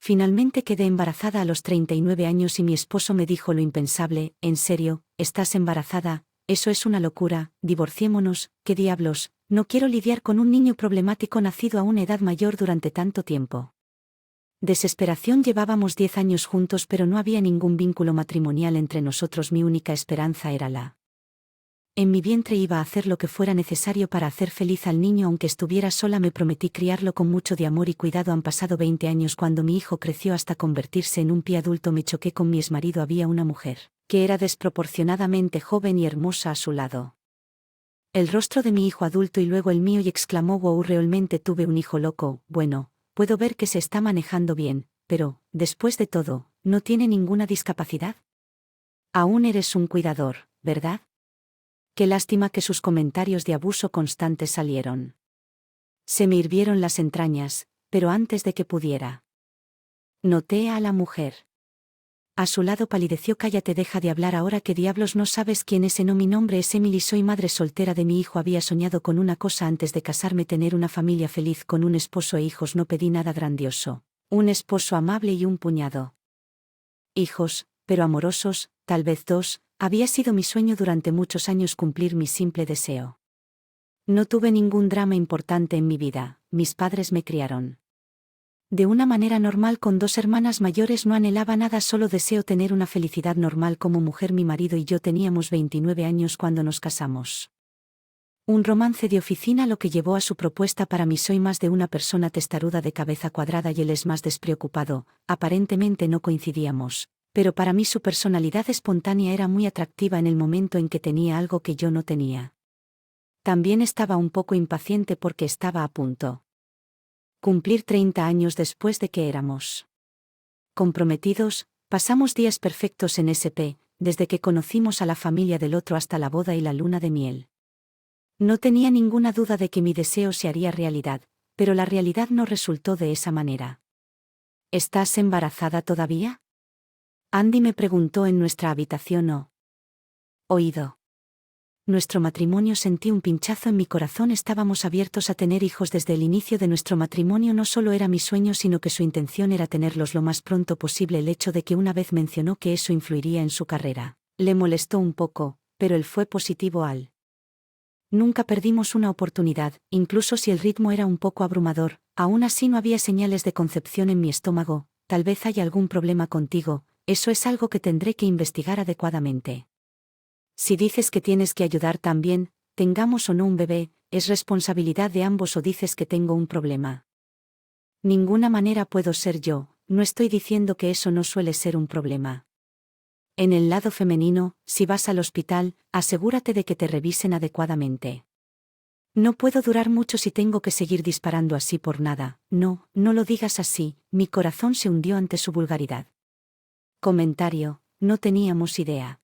Finalmente quedé embarazada a los 39 años y mi esposo me dijo lo impensable: ¿en serio, estás embarazada? Eso es una locura, divorciémonos. ¿Qué diablos? No quiero lidiar con un niño problemático nacido a una edad mayor durante tanto tiempo. Desesperación. Llevábamos 10 años juntos, pero no había ningún vínculo matrimonial entre nosotros. Mi única esperanza era la. En mi vientre iba a hacer lo que fuera necesario para hacer feliz al niño, aunque estuviera sola. Me prometí criarlo con mucho de amor y cuidado. Han pasado 20 años. Cuando mi hijo creció hasta convertirse en un pie adulto, me choqué con mi exmarido. Había una mujer, que era desproporcionadamente joven y hermosa, a su lado. El rostro de mi hijo adulto y luego el mío, y exclamó: wow, realmente tuve un hijo loco. Bueno, puedo ver que se está manejando bien, pero, después de todo, ¿no tiene ninguna discapacidad? Aún eres un cuidador, ¿verdad? Qué lástima que sus comentarios de abuso constante salieron. Se me hirvieron las entrañas, pero antes de que pudiera. Noté a la mujer. A su lado palideció. Cállate, deja de hablar ahora. ¿Qué diablos? ¿No sabes quién es? No, mi nombre es Emily, soy madre soltera de mi hijo. Había soñado con una cosa antes de casarme: tener una familia feliz con un esposo e hijos. No pedí nada grandioso. Un esposo amable y un puñado. Hijos, pero amorosos, tal vez 2. Había sido mi sueño durante muchos años cumplir mi simple deseo. No tuve ningún drama importante en mi vida. Mis padres me criaron de una manera normal con 2 hermanas mayores. No anhelaba nada, solo deseo tener una felicidad normal como mujer. Mi marido y yo teníamos 29 años cuando nos casamos. Un romance de oficina lo que llevó a su propuesta para mí. Soy más de una persona testaruda de cabeza cuadrada y él es más despreocupado. Aparentemente no coincidíamos, pero para mí su personalidad espontánea era muy atractiva en el momento en que tenía algo que yo no tenía. También estaba un poco impaciente porque estaba a punto cumplir 30 años después de que éramos comprometidos. Pasamos días perfectos en SP, desde que conocimos a la familia del otro hasta la boda y la luna de miel. No tenía ninguna duda de que mi deseo se haría realidad, pero la realidad no resultó de esa manera. ¿Estás embarazada todavía? Andy me preguntó en nuestra habitación. ¿O oído nuestro matrimonio? Sentí un pinchazo en mi corazón. Estábamos abiertos a tener hijos desde el inicio de nuestro matrimonio. No solo era mi sueño, sino que su intención era tenerlos lo más pronto posible. El hecho de que una vez mencionó que eso influiría en su carrera le molestó un poco, pero él fue positivo al. Nunca perdimos una oportunidad, incluso si el ritmo era un poco abrumador. Aún así no había señales de concepción en mi estómago. Tal vez haya algún problema contigo. Eso es algo que tendré que investigar adecuadamente. Si dices que tienes que ayudar también, tengamos o no un bebé, es responsabilidad de ambos. ¿O dices que tengo un problema? Ninguna manera puedo ser yo. No estoy diciendo que eso no suele ser un problema. En el lado femenino, si vas al hospital, asegúrate de que te revisen adecuadamente. No puedo durar mucho si tengo que seguir disparando así por nada. No, no lo digas así. Mi corazón se hundió ante su vulgaridad. Comentario: no teníamos idea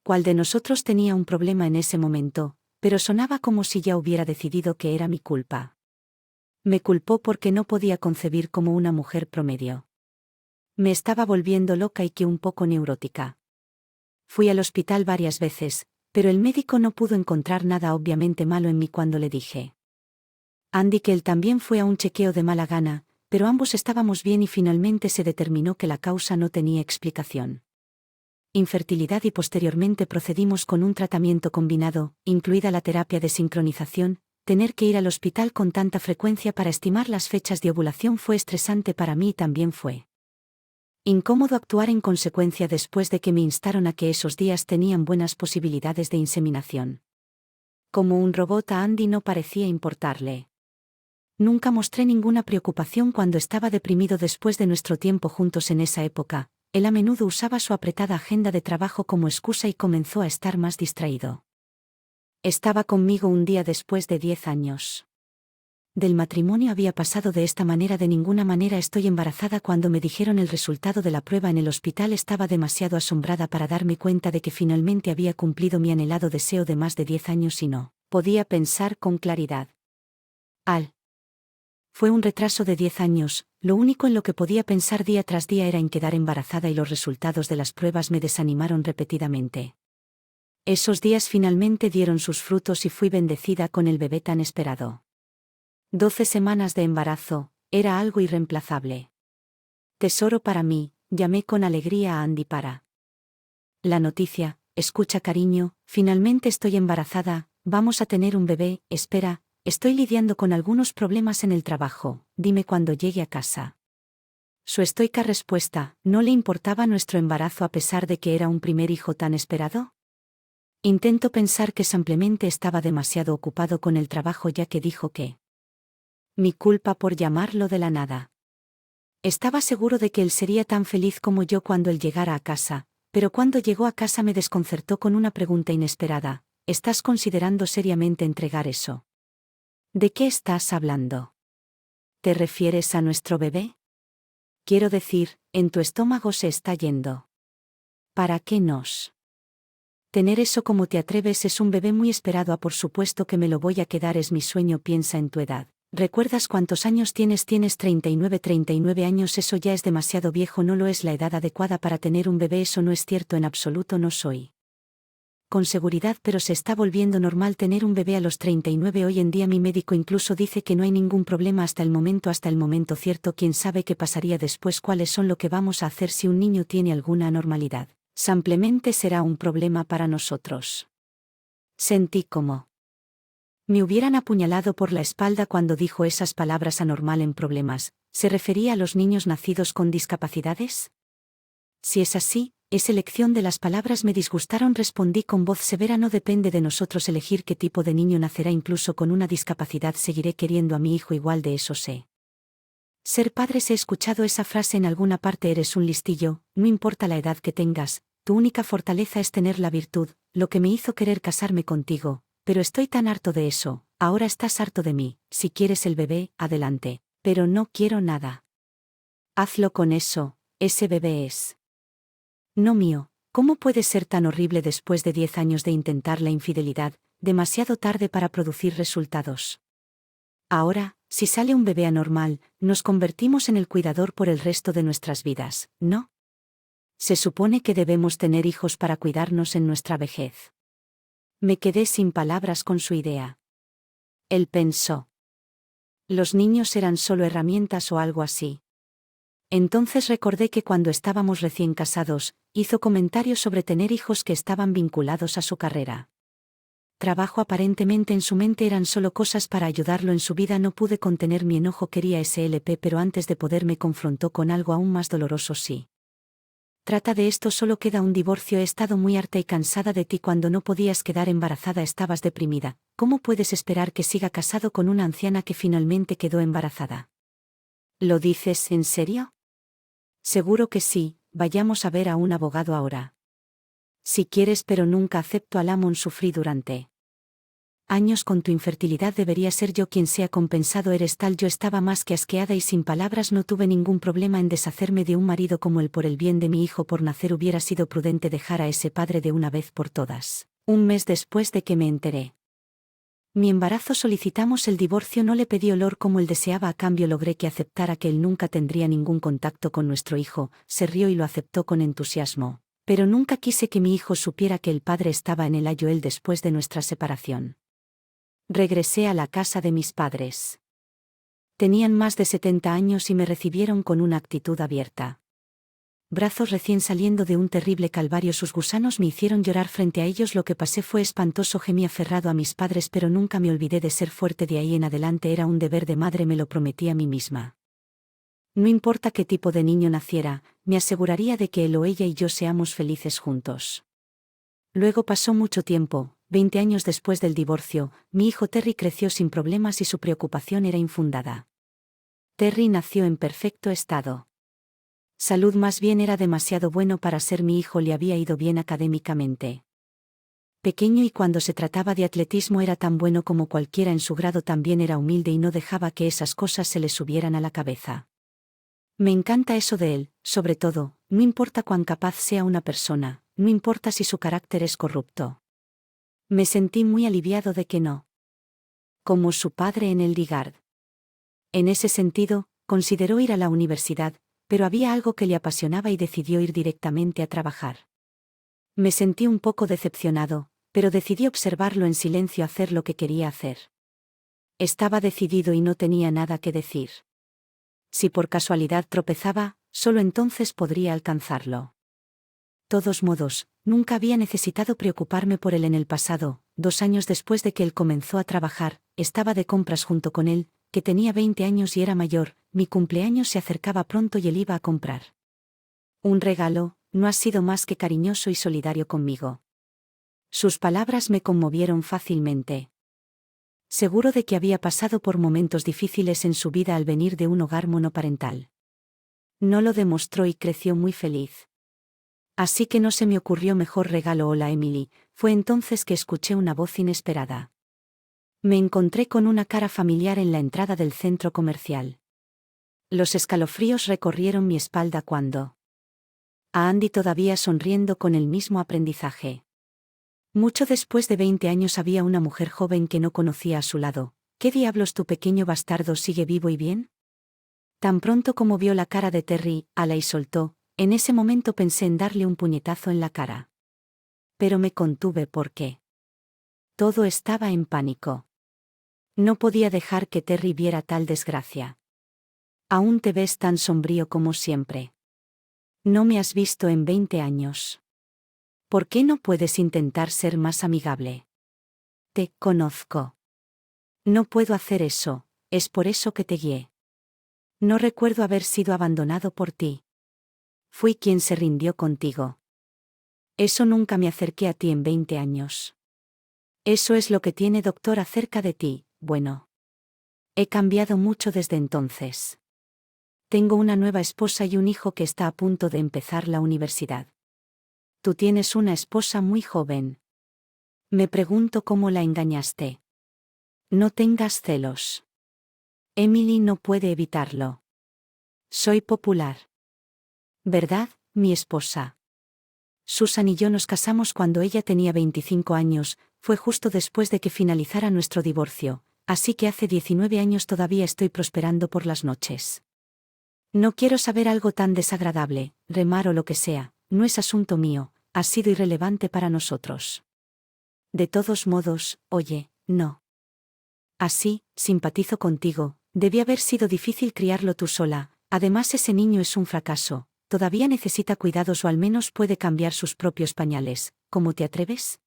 cuál de nosotros tenía un problema en ese momento, pero sonaba como si ya hubiera decidido que era mi culpa. Me culpó porque no podía concebir como una mujer promedio. Me estaba volviendo loca y que un poco neurótica. Fui al hospital varias veces, pero el médico no pudo encontrar nada obviamente malo en mí. Cuando le dije Andy que él también fue a un chequeo de mala gana, pero ambos estábamos bien y finalmente se determinó que la causa no tenía explicación. Infertilidad, y posteriormente procedimos con un tratamiento combinado, incluida la terapia de sincronización. Tener que ir al hospital con tanta frecuencia para estimar las fechas de ovulación fue estresante para mí y también fue incómodo actuar en consecuencia después de que me instaron a que esos días tenían buenas posibilidades de inseminación. Como un robot, a Andy no parecía importarle. Nunca mostré ninguna preocupación cuando estaba deprimido después de nuestro tiempo juntos en esa época. Él a menudo usaba su apretada agenda de trabajo como excusa y comenzó a estar más distraído. Estaba conmigo un día después de 10 años del matrimonio. Había pasado de esta manera. De ninguna manera estoy embarazada. Cuando me dijeron el resultado de la prueba en el hospital estaba demasiado asombrada para darme cuenta de que finalmente había cumplido mi anhelado deseo de más de 10 años y no podía pensar con claridad. Fue un retraso de 10 años. Lo único en lo que podía pensar día tras día era en quedar embarazada, y los resultados de las pruebas me desanimaron repetidamente. Esos días finalmente dieron sus frutos y fui bendecida con el bebé tan esperado. 12 semanas de embarazo, era algo irreemplazable. Tesoro para mí, llamé con alegría a Andy para la noticia. Escucha cariño, finalmente estoy embarazada, vamos a tener un bebé, espera, estoy lidiando con algunos problemas en el trabajo, dime cuando llegue a casa. Su estoica respuesta, ¿no le importaba nuestro embarazo a pesar de que era un primer hijo tan esperado? Intento pensar que simplemente estaba demasiado ocupado con el trabajo ya que dijo que mi culpa por llamarlo de la nada. Estaba seguro de que él sería tan feliz como yo cuando él llegara a casa, pero cuando llegó a casa me desconcertó con una pregunta inesperada, ¿estás considerando seriamente entregar eso? ¿De qué estás hablando? ¿Te refieres a nuestro bebé? Quiero decir, en tu estómago se está yendo. ¿Para qué nos? Tener eso como te atreves es un bebé muy esperado por supuesto que me lo voy a quedar es mi sueño piensa en tu edad. ¿Recuerdas cuántos años tienes? Tienes 39 años eso ya es demasiado viejo no lo es la edad adecuada para tener un bebé eso no es cierto en absoluto no soy. Con seguridad pero se está volviendo normal tener un bebé a los 39 hoy en día mi médico incluso dice que no hay ningún problema hasta el momento cierto quién sabe qué pasaría después cuáles son lo que vamos a hacer si un niño tiene alguna anormalidad, simplemente será un problema para nosotros. Sentí como me hubieran apuñalado por la espalda cuando dijo esas palabras anormal en problemas, ¿se refería a los niños nacidos con discapacidades? Si es así, esa elección de las palabras me disgustaron respondí con voz severa no depende de nosotros elegir qué tipo de niño nacerá incluso con una discapacidad seguiré queriendo a mi hijo igual de eso sé. Ser padres he escuchado esa frase en alguna parte eres un listillo, no importa la edad que tengas, tu única fortaleza es tener la virtud, lo que me hizo querer casarme contigo. Pero estoy tan harto de eso, ahora estás harto de mí, si quieres el bebé, adelante, pero no quiero nada. Hazlo con eso, ese bebé es no mío, ¿cómo puede ser tan horrible después de 10 años de intentar la infidelidad, demasiado tarde para producir resultados? Ahora, si sale un bebé anormal, nos convertimos en el cuidador por el resto de nuestras vidas, ¿no? Se supone que debemos tener hijos para cuidarnos en nuestra vejez. Me quedé sin palabras con su idea. Él pensó. Los niños eran solo herramientas o algo así. Entonces recordé que cuando estábamos recién casados, hizo comentarios sobre tener hijos que estaban vinculados a su carrera. Trabajo aparentemente en su mente eran solo cosas para ayudarlo en su vida no pude contener mi enojo quería SLP pero antes de poder me confrontó con algo aún más doloroso sí. Trata de esto solo queda un divorcio he estado muy harta y cansada de ti cuando no podías quedar embarazada estabas deprimida, ¿cómo puedes esperar que siga casado con una anciana que finalmente quedó embarazada? ¿Lo dices en serio? Seguro que sí, vayamos a ver a un abogado ahora. Si quieres pero nunca acepto a Lamont sufrí durante años con tu infertilidad debería ser yo quien sea compensado eres tal yo estaba más que asqueada y sin palabras no tuve ningún problema en deshacerme de un marido como él por el bien de mi hijo por nacer hubiera sido prudente dejar a ese padre de una vez por todas. Un mes después de que me enteré. Mi embarazo solicitamos el divorcio no le pedí olor como él deseaba a cambio logré que aceptara que él nunca tendría ningún contacto con nuestro hijo, se rió y lo aceptó con entusiasmo. Pero nunca quise que mi hijo supiera que el padre estaba en el ayo él después de nuestra separación. Regresé a la casa de mis padres. Tenían más de 70 años y me recibieron con una actitud abierta. Brazos recién saliendo de un terrible calvario sus gusanos me hicieron llorar frente a ellos lo que pasé fue espantoso gemí aferrado a mis padres pero nunca me olvidé de ser fuerte de ahí en adelante era un deber de madre me lo prometí a mí misma. No importa qué tipo de niño naciera, me aseguraría de que él o ella y yo seamos felices juntos. Luego pasó mucho tiempo, 20 años después del divorcio, mi hijo Terry creció sin problemas y su preocupación era infundada. Terry nació en perfecto estado. Salud más bien era demasiado bueno para ser mi hijo le había ido bien académicamente. Pequeño y cuando se trataba de atletismo era tan bueno como cualquiera en su grado también era humilde y no dejaba que esas cosas se le subieran a la cabeza. Me encanta eso de él, sobre todo, no importa cuán capaz sea una persona, no importa si su carácter es corrupto. Me sentí muy aliviado de que no. Como su padre en el Ligard. En ese sentido, consideró ir a la universidad, pero había algo que le apasionaba y decidió ir directamente a trabajar. Me sentí un poco decepcionado, pero decidí observarlo en silencio hacer lo que quería hacer. Estaba decidido y no tenía nada que decir. Si por casualidad tropezaba, solo entonces podría alcanzarlo. Todos modos, nunca había necesitado preocuparme por él en el pasado. 2 años después de que él comenzó a trabajar, estaba de compras junto con él, que tenía 20 años y era mayor. Mi cumpleaños se acercaba pronto y él iba a comprar un regalo. No ha sido más que cariñoso y solidario conmigo. Sus palabras me conmovieron fácilmente. Seguro de que había pasado por momentos difíciles en su vida al venir de un hogar monoparental. No lo demostró y creció muy feliz. Así que no se me ocurrió mejor regalo. Hola Emily, fue entonces que escuché una voz inesperada. Me encontré con una cara familiar en la entrada del centro comercial. Los escalofríos recorrieron mi espalda cuando a Andy todavía sonriendo con el mismo aprendizaje. Mucho después de 20 años había una mujer joven que no conocía a su lado. ¿Qué diablos, tu pequeño bastardo sigue vivo y bien? Tan pronto como vio la cara de Terry, ala y soltó. En ese momento pensé en darle un puñetazo en la cara. Pero me contuve porque todo estaba en pánico. No podía dejar que Terry viera tal desgracia. Aún te ves tan sombrío como siempre. No me has visto en 20 años. ¿Por qué no puedes intentar ser más amigable? Te conozco. No puedo hacer eso, es por eso que te guié. No recuerdo haber sido abandonado por ti. Fui quien se rindió contigo. Eso nunca me acerqué a ti en 20 años. Eso es lo que tiene doctor acerca de ti, bueno. He cambiado mucho desde entonces. Tengo una nueva esposa y un hijo que está a punto de empezar la universidad. Tú tienes una esposa muy joven. Me pregunto cómo la engañaste. No tengas celos. Emily no puede evitarlo. Soy popular. ¿Verdad, mi esposa? Susan y yo nos casamos cuando ella tenía 25 años, fue justo después de que finalizara nuestro divorcio, así que hace 19 años todavía estoy prosperando por las noches. No quiero saber algo tan desagradable, remar o lo que sea, no es asunto mío, ha sido irrelevante para nosotros. De todos modos, oye, no. Así, simpatizo contigo, debía haber sido difícil criarlo tú sola, además ese niño es un fracaso, todavía necesita cuidados o al menos puede cambiar sus propios pañales, ¿cómo te atreves?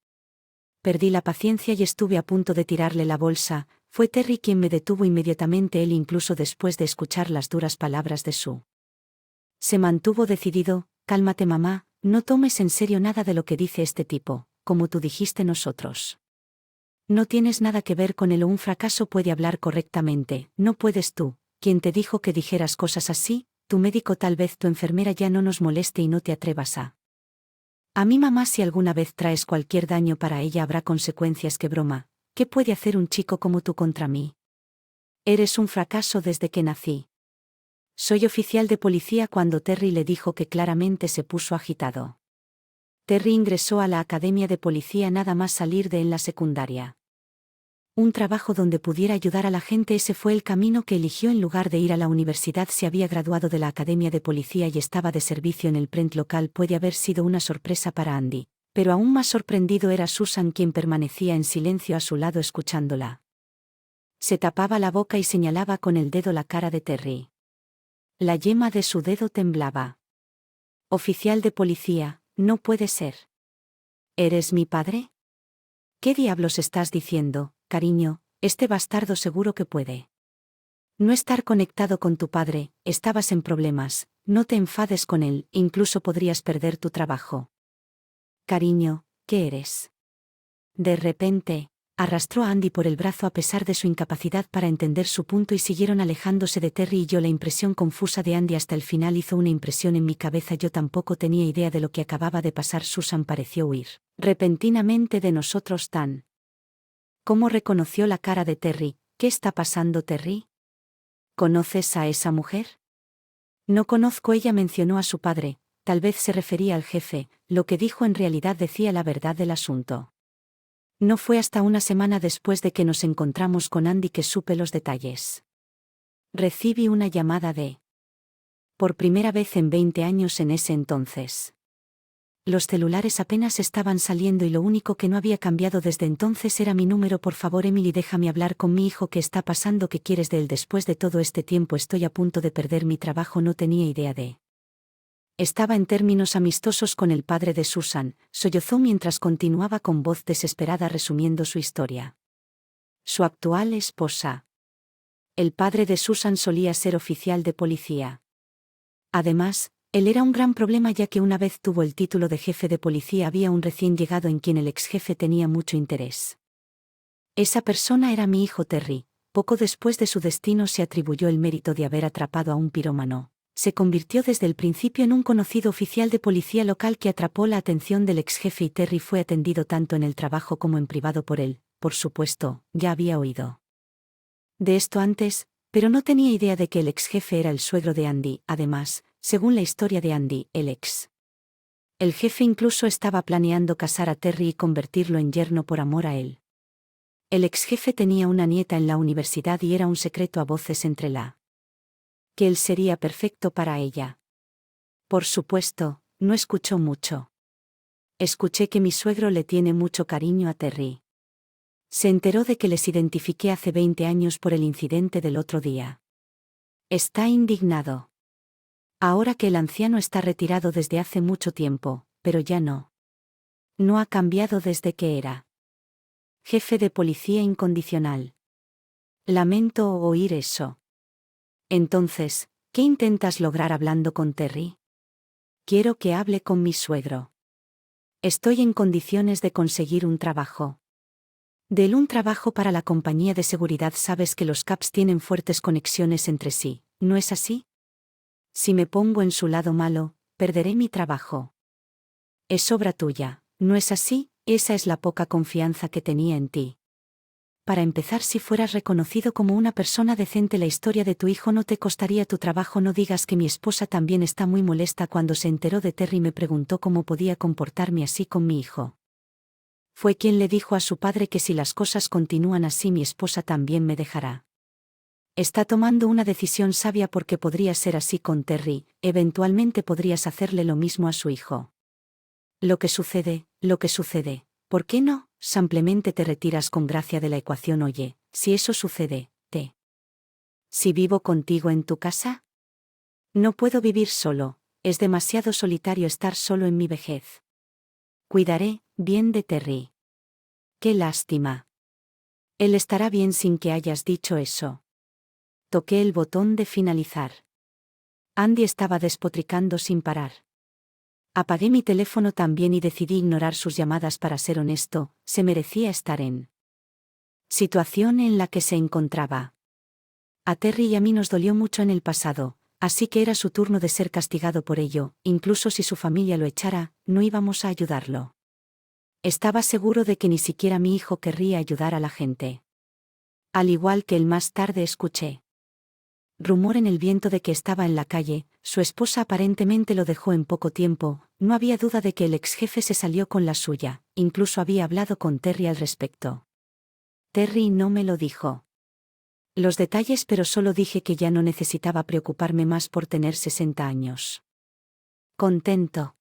Perdí la paciencia y estuve a punto de tirarle la bolsa. Fue Terry quien me detuvo inmediatamente, él incluso después de escuchar las duras palabras de Sue. Se mantuvo decidido. Cálmate mamá, no tomes en serio nada de lo que dice este tipo, como tú dijiste nosotros. No tienes nada que ver con él o un fracaso puede hablar correctamente, no puedes tú. ¿Quién te dijo que dijeras cosas así? Tu médico, tal vez tu enfermera ya no nos moleste y no te atrevas a mi mamá. Si alguna vez traes cualquier daño para ella habrá consecuencias. ¿Qué broma? ¿Qué puede hacer un chico como tú contra mí? Eres un fracaso desde que nací. Soy oficial de policía. Cuando Terry le dijo que claramente se puso agitado. Terry ingresó a la academia de policía nada más salir de en la secundaria. Un trabajo donde pudiera ayudar a la gente, ese fue el camino que eligió en lugar de ir a la universidad. Se había graduado de la academia de policía y estaba de servicio en el Prent local. Puede haber sido una sorpresa para Andy, pero aún más sorprendido era Susan, quien permanecía en silencio a su lado escuchándola. Se tapaba la boca y señalaba con el dedo la cara de Terry. La yema de su dedo temblaba. Oficial de policía, no puede ser. ¿Eres mi padre? ¿Qué diablos estás diciendo? Cariño, este bastardo seguro que puede no estar conectado con tu padre. Estabas en problemas, no te enfades con él, incluso podrías perder tu trabajo. Cariño, ¿qué eres? De repente, arrastró a Andy por el brazo a pesar de su incapacidad para entender su punto y siguieron alejándose de Terry y yo. La impresión confusa de Andy hasta el final hizo una impresión en mi cabeza. Yo tampoco tenía idea de lo que acababa de pasar. Susan pareció huir repentinamente de nosotros. ¿Cómo reconoció la cara de Terry? ¿Qué está pasando, Terry? ¿Conoces a esa mujer? No conozco. Ella mencionó a su padre, tal vez se refería al jefe. Lo que dijo en realidad decía la verdad del asunto. No fue hasta una semana después de que nos encontramos con Andy que supe los detalles. Recibí una llamada por primera vez en 20 años en ese entonces. Los celulares apenas estaban saliendo y lo único que no había cambiado desde entonces era mi número. Por favor, Emily, déjame hablar con mi hijo. ¿Qué está pasando? ¿Qué quieres de él? Después de todo este tiempo estoy a punto de perder mi trabajo. No tenía idea Estaba en términos amistosos con el padre de Susan, sollozó mientras continuaba con voz desesperada resumiendo su historia. Su actual esposa. El padre de Susan solía ser oficial de policía. Además, él era un gran problema ya que una vez tuvo el título de jefe de policía había un recién llegado en quien el ex jefe tenía mucho interés. Esa persona era mi hijo Terry. Poco después de su destino se atribuyó el mérito de haber atrapado a un pirómano. Se convirtió desde el principio en un conocido oficial de policía local que atrapó la atención del ex jefe y Terry fue atendido tanto en el trabajo como en privado por él. Por supuesto, ya había oído de esto antes, pero no tenía idea de que el ex jefe era el suegro de Andy. Además, según la historia de Andy, el jefe incluso estaba planeando casar a Terry y convertirlo en yerno por amor a él. El ex jefe tenía una nieta en la universidad y era un secreto a voces entre que él sería perfecto para ella. Por supuesto, no escuchó mucho. Escuché que mi suegro le tiene mucho cariño a Terry. Se enteró de que les identifiqué hace 20 años por el incidente del otro día. Está indignado. Ahora que el anciano está retirado desde hace mucho tiempo, pero ya no. No ha cambiado desde que era jefe de policía incondicional. Lamento oír eso. Entonces, ¿qué intentas lograr hablando con Terry? Quiero que hable con mi suegro. Estoy en condiciones de conseguir un trabajo. Un trabajo para la compañía de seguridad. Sabes que los Caps tienen fuertes conexiones entre sí, ¿no es así? Si me pongo en su lado malo, perderé mi trabajo. Es obra tuya, ¿no es así? Esa es la poca confianza que tenía en ti. Para empezar, si fueras reconocido como una persona decente, la historia de tu hijo no te costaría tu trabajo. No digas que mi esposa también está muy molesta. Cuando se enteró de Terry me preguntó cómo podía comportarme así con mi hijo. Fue quien le dijo a su padre que si las cosas continúan así mi esposa también me dejará. Está tomando una decisión sabia porque podría ser así con Terry, eventualmente podrías hacerle lo mismo a su hijo. Lo que sucede, ¿por qué no? Simplemente te retiras con gracia de la ecuación. Oye, si eso sucede, ¿Si vivo contigo en tu casa? No puedo vivir solo, es demasiado solitario estar solo en mi vejez. Cuidaré bien de Terry. Qué lástima. Él estará bien sin que hayas dicho eso. Toqué el botón de finalizar. Andy estaba despotricando sin parar. Apagué mi teléfono también y decidí ignorar sus llamadas. Para ser honesto, se merecía estar en situación en la que se encontraba. A Terry y a mí nos dolió mucho en el pasado, así que era su turno de ser castigado por ello. Incluso si su familia lo echara, no íbamos a ayudarlo. Estaba seguro de que ni siquiera mi hijo querría ayudar a la gente. Al igual que él, más tarde escuché rumor en el viento de que estaba en la calle. Su esposa aparentemente lo dejó en poco tiempo. No había duda de que el ex jefe se salió con la suya, incluso había hablado con Terry al respecto. Terry no me lo dijo los detalles, pero solo dije que ya no necesitaba preocuparme más por tener 60 años. Contento.